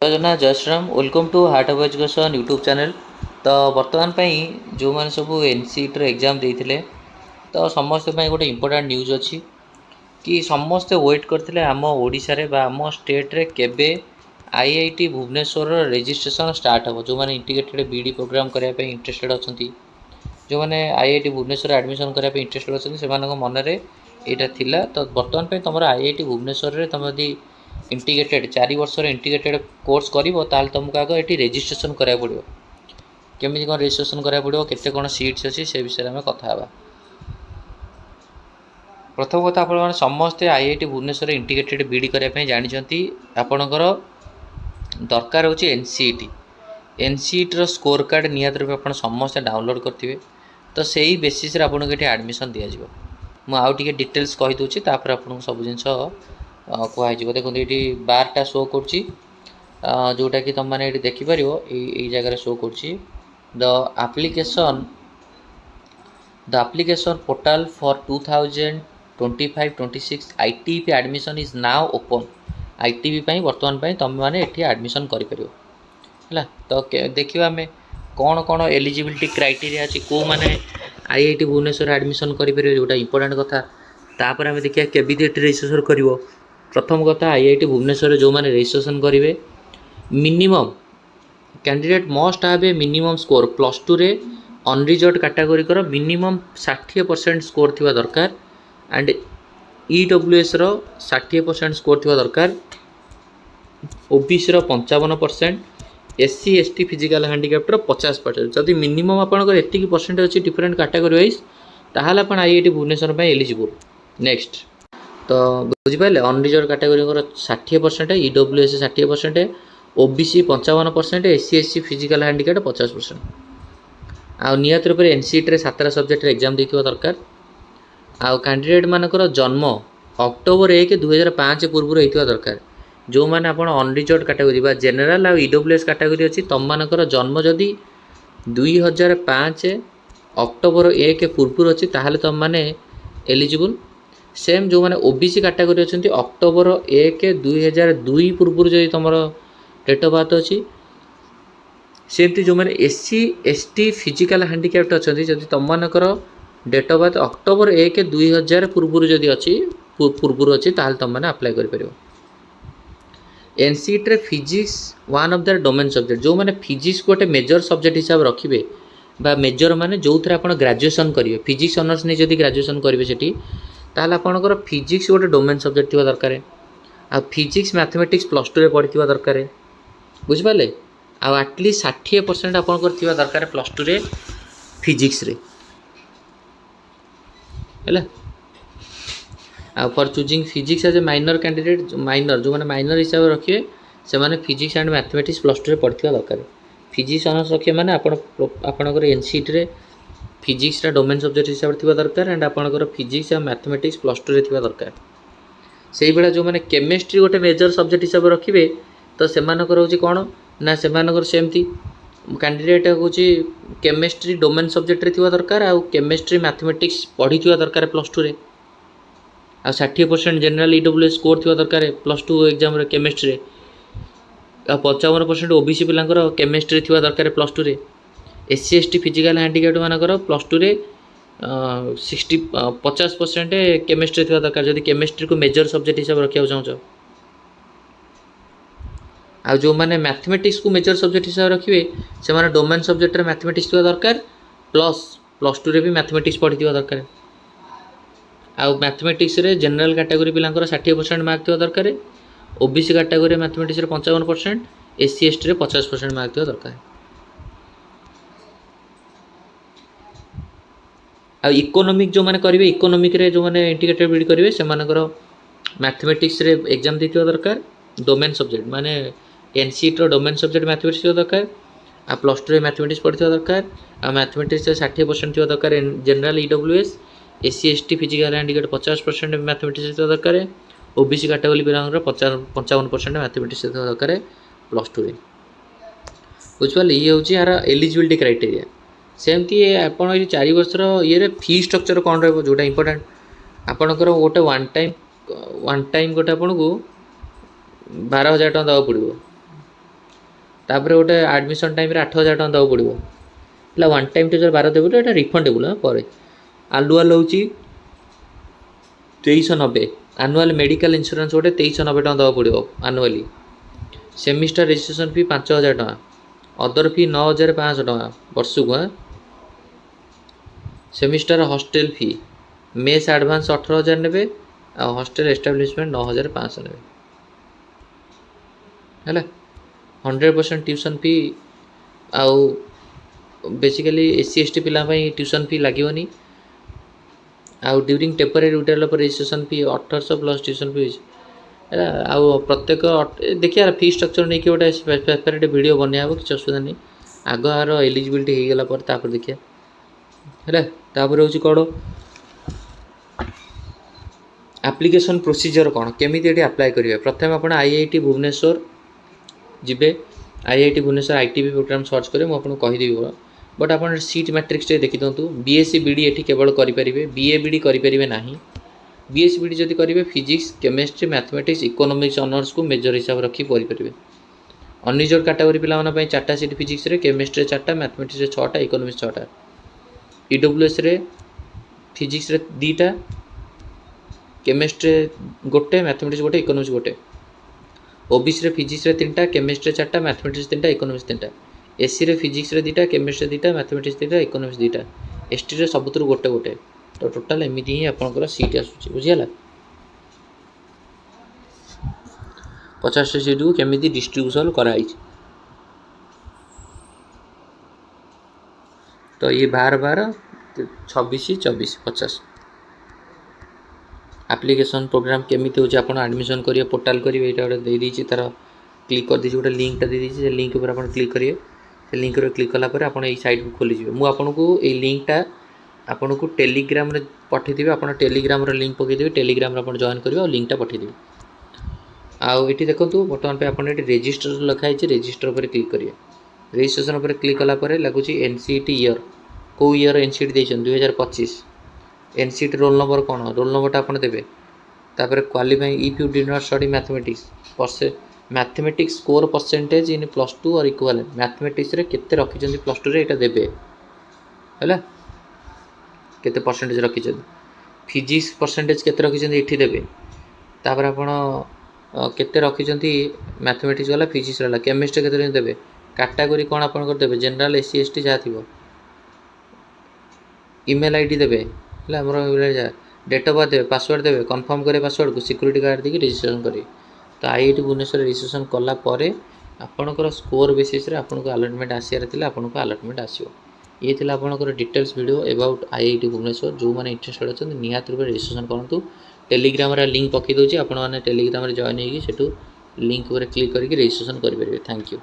जय जगन्नाथ जय Shriram welcome to Heart of Education YouTube channel. तो बर्तमान जो मैंने सब एनसीईटी एग्जाम देते तो समस्त गोटे इंपोर्टेंट न्यूज अच्छी कि समस्ते वेट करते आम ओडिशा रे बा आम स्टेट रे केबे आईआईटी भुवनेश्वर रजिस्ट्रेशन स्टार्ट हो। जो मैंने इंटीग्रेटेड बीडी प्रोग्राम करने इंटरेस्टेड अच्छा जो मैंने आईआईटी भुवनेश्वर एडमिशन करने इंटरेस्टेड अच्छा से मन में यहाँ थिला। तो बर्तमान तुम आईआईटी भुवनेश्वर तुम यदि इंटीग्रेटेड 4 वर्ष इंटीग्रेटेड कोर्स कर तुमको आगे ये रेजिस्ट्रेशन कराया पड़ो। केमी कौन रेजिस्ट्रेशन कराया पड़ो केते कौन सीट्स अच्छी से विषय में कथा। प्रथम कथा आप समस्ते आईआईटी भुवनेश्वर इंटीग्रेटेड बीडी करने जानते आपणकर दरकार हो एनसीईटी। एनसीईटी स्कोर कार्ड निहत रूप आप समस्ते डाउनलोड करेंगे तो से ही बेसीस आपको ये एडमिशन दिज्व। मुझे डिटेल्स कहीदे तापर आपको सब जिन कहुए। देखो ये बारटा शो कर जोटा कि तुम मैंने देखिपर ये जगह शो कर the application portal for 2025-26 ITP admission is now open. ITP बर्तमान तुम मैंने एडमिशन कर तो देखिए आम कौन कौन एलिजिबिलिटी क्राइटेरिया अच्छी कौ मैंने आईआईटी भुवनेश्वर एडमिशन करेंगे जोटा इंपोर्टेंट कथा। तापर आम देखिए केबी रजिस्ट्रेशन कर। प्रथम कथा आईआईटी भुवनेश्वर जो मैंने रजिस्ट्रेशन करेंगे minimum candidate must have a minimum score +2 रे अनरिजर्व कैटेगोरी कर मिनिमम 60% स्कोर थिवा दरकार एंड ईडब्ल्यूएस रो 60% स्कोर थिवा दरकार। ओबीसी रो 55%, एससी एसटी फिजिकल हैंडिकैप्ट रो 50%। जदि मिनिमम आपनकर एतिकी परसेंट अच्छी डिफरेंट कैटेगरी वाइज ताहले अपन आईआईटी भुवनेश्वर में एलिजिबल। नेक्स्ट तो बुझिपारे unreserved category 60%, EWS 60%, OBC 55%, SC SC physical handicapped 50%। आ नियत रूप से एनसीईटी 7 सब्जेक्ट एग्जाम देथिबा दरकार। आ कैंडिडेट मानकर जन्म अक्टोबर 1 2005 पूर्व होइथिबा दरकार। जो मैंने आप अनरिजर्व कैटेगोरी बा जेनेराल आ ईडब्ल्यूएस कैटेगोरी अच्छी तुम मानकर जन्म जदि 2005 अक्टोबर 1 पूर्व अच्छी ताहले तुम माने एलिजिबल। सेम जो मैंने ओबीसी कैटेगोरी अच्छी अक्टोबर 1 2002 पूर्व जदि तुम डेट ऑफ बर्थ अच्छी सेमती जो मैंने एससी एसटी फिजिकल हैंडिकैप्ट अच्छा जदि तुम मानकर डेट ऑफ बर्थ अक्टोबर 1 2000 पूर्व जदि अच्छी पूर्व अच्छी ताहले तुम मैंने अप्लाई कर। NCET physics one of the domain subject जो मैंने फिजिक्स गोटे मेजर सब्जेक्ट हिसाब रखिए बा मेजर माने जो थे आप ग्रेजुएशन करेंगे फिजिक्स ऑनर्स नहीं जदि ग्रेजुएशन करेंगे सेठी ताहले आपनकर फिजिक्स गोटे डोमेन सब्जेक्ट थिबा दरकार। आ फिजिक्स मैथमेटिक्स +2 रे पढ़िथिबा दरकार। बुझिपाले आ एटलिस्ट 60% आपनकर थिबा दरकार +2 रे फिजिक्स रे हैला। For choosing physics as a minor candidate minor जो मैंने माइनर हिसाब से रखिए से मैंने फिजिक्स एंड मैथमेटिक्स +2 रे पढ़िथिबा दरकार। फिजिक्स ऑनर्स रखिए माने आपनकर एनसीईटी रे फिजिक्स डोमेन सब्जेक्ट हिसाब से दरकार एंड आपनकर फिजिक्स और मैथमेटिक्स +2 रे थिबा दरकार। से भाया जो मैंने केमिस्ट्री गोटे मेजर सब्जेक्ट हिसाब से रखिए तो सेमानकर होची कोन ना सेमानकर सेमती कैंडिडेट होची केमिस्ट्री डोमेन सब्जेक्ट रे थिबा दरकार आ केमिस्ट्री मैथमेटिक्स पढ़िथिबा दरकार +2 रे। आ 60% जनरल ईडब्ल्यूएस स्कोर थिबा दरकार +2 एग्जाम रे केमिस्ट्री रे। आ 55% ओबीसी पिलांकर केमिस्ट्री थिबा दरकार +2 रे। एससी एसटी फिजिकल हैंडिकैप्ट मानकर +2 रे 50% केमिस्ट्री थिबा दरकार जदि केमिस्ट्री को मेजर सब्जेक्ट हिसाब रखिया चाहूँ। आ जो मैंने मैथमेटिक्स को मेजर सब्जेक्ट हिसाब रखिए से माने डोमेन सब्जेक्ट रे मैथमेटिक्स थिबा दरकार +2 रे भी मैथमेटिक्स पढ़िथिबा दरकार। आ मैथमेटिक्स रे जनरल कैटेगरी पिलांकर 60% मार्क थिबा दरकार। ओबीसी कैटेगरी मैथमेटिक्स रे 55%, एससी एसटी रे 50% मार्क थिबा दरकार। आ इकोनॉमिक जो मैंने करेंगे इकोनॉमिक रे जो मैंने इंटीग्रेटेड बीडी करेंगे से मानकर मैथमेटिक्स रे एग्जाम देथिबा दरकार। डोमेन सब्जेक्ट माने एनसीईटी डोमेन सब्जेक्ट मैथमेटिक्स थिबा दरकार। आ +2 रे मैथमेटिक्स पढ़िथिबा दरकार। आ मैथमेटिक्स रे 60% थिबा दरकार general EWS, SC ST physical handicapped 50% mathematics थिबा दरकार। ओबीसी कैटेगरी पिलांकर 55% मैथमेटिक्स थिबा दरकार +2 रे। बुझिपाले ये होची यार एलिजिबिलिटी क्राइटेरिया। सेमती आप 4 वर्षर ये फी स्ट्रक्चर कौन रहा जोटा इंपोर्टेंट आपणकर गोटे वन टाइम गोटे आपन को 12,000 टका देवा पड़ो तापर गोटे आडमिशन टाइम 8,000 टଙ୍କା देवाक पड़ो है वन टाइम टीचर 12 देव ये रिफंडेबल पर आनुआल हूँ 2390 आनुआल मेडिकल इंश्योरेंस गोटे 2390 टଙ୍କା देवाक पड़ो आनुआली सेमिस्टर रजिस्ट्रेशन फी 5,000 टଙ୍କା अदर फी 9,500 टଙ୍କା वर्ष को सेमिस्टर हॉस्टेल फी मेस एडवांस 18,000 ने हॉस्टेल एस्टाब्लिशमेंट 9,500 ने है 100% ट्यूशन फी आउ बेसिकली एससी एसटी पिला ट्यूशन फी लगे आउ ड्यूरिंग टेम्परेरी विड्रॉल पर registration fee 1800 plus tuition fee आउ प्रत्येक देखिए फी स्ट्रक्चर नहीं कि गोटे सेपरेट वीडियो बनया किसी असुविधा नहीं आग आर एलिजिबिलिटी हो गला पर देखिए है तापर हूँ कौन एप्लिकेशन प्रोसीजर कौन केमी ये अप्लाई करेंगे प्रथम आप IIT भुवनेश्वर जीवे IIT Bhubaneswar ITB program search करें मुझे कहीदेवी बट आप सीट मैट्रिक्स देखी दिखाँ BSc BD ये केवल करेंगे BA BD करेंगे ना BSc BD जब करेंगे physics chemistry mathematics economics honours को मेजर हिसाब रखी करेंगे अनरिजर्व कैटेगरी पिला 4टा सीट फिजिक्स केमिस्ट्री 4टा मैथमेटिक्स 6टा इकोनॉमिक्स 6टा EWS रे फिजिक्स रे 2टा केमिस्ट्री गोटे मैथमेटिक्स गोटे इकोनॉमिक्स गोटे OBC रे फिजिक्स रे 3टा केमिस्ट्री 4टा मैथमेटिक्स 3टा इकोनॉमिक्स 3टा SC रे फिजिक्स रे 2टा केमिस्ट्री 2टा मैथमेटिक्स 2टा इकोनॉमिक्स 2टा ST रे सबुतर गोटे गोटे तो टोटाल एमती ही आपंकर सीट आसूँ बुझीगला 50 सीट को केमी डिस्ट्रीब्यूशन कराई तो ये 12 26 24 50 एप्लिकेशन प्रोग्राम केमी हो एडमिशन करिए पोर्टाल करेंगे ये गोटे देती तार क्लिक कर दीजिए गोटे लिंकटा दे दीजिए से लिंक पर आप क्लिक करिए से लिंक पर क्लिक कलापर आप साइट को खोली मुझे आपको ये लिंकटा आपन को टेलीग्राम रे पठेदेवी आप टेलीग्राम लिंक पकईदेवी टेलीग्राम आप जॉइन करेंगे और लिंकटा पठेदेवी आउ ये देखो बर्तमान पे आपन ये रजिस्टर लिखाई रजिस्टर पर क्लिक करिए रजिस्ट्रेशन पर क्लिक कलापर लगुच NCET ईयर कौ ईयर NCET देते 2025 NCET रोल नंबर कौन रोल नंबरटा आप देवे तापर qualifying if you did not study mathematics mathematics score percentage in +2 और इक्वालेंट मैथमेटिक्स रे केते रखिछन्ती +2 रे एटा देबे हैला केते परसेंटेज रखिछन्ती फिजिक्स परसेंटेज केते रखिछन्ती एठी देबे तापर आपण केते रखिछन्ती मैथमेटिक्स वाला फिजिक्स वाला केमिस्ट्री केते देबे कैटेगरी कौन आप देवे जनरल SC ST जहाँ थी ईमेल ID देवे डेट ऑफ बर्थ देवे पासवर्ड देवे कन्फर्म करें पासवर्ड को सिक्योरिटी गार्ड देके रजिस्ट्रेशन करें तो IIT भुवनेश्वर रजिस्ट्रेशन कलापर आपणकर स्कोर बेसिस रे आपको अलॉटमेंट आसार आपको अलॉटमेंट आसो ये थी आपंकर details video about IIT Bhubaneswar जो मैंने इंटरेस्टेड अच्छा निहाती रूप रजिस्ट्रेशन करूँ टेलीग्राम लिंक पकई दूसरी आपने टेलीग्राम जॉइन होगी लिंक पर क्लिक करके रजिस्ट्रेशन करेंगे थैंक यू।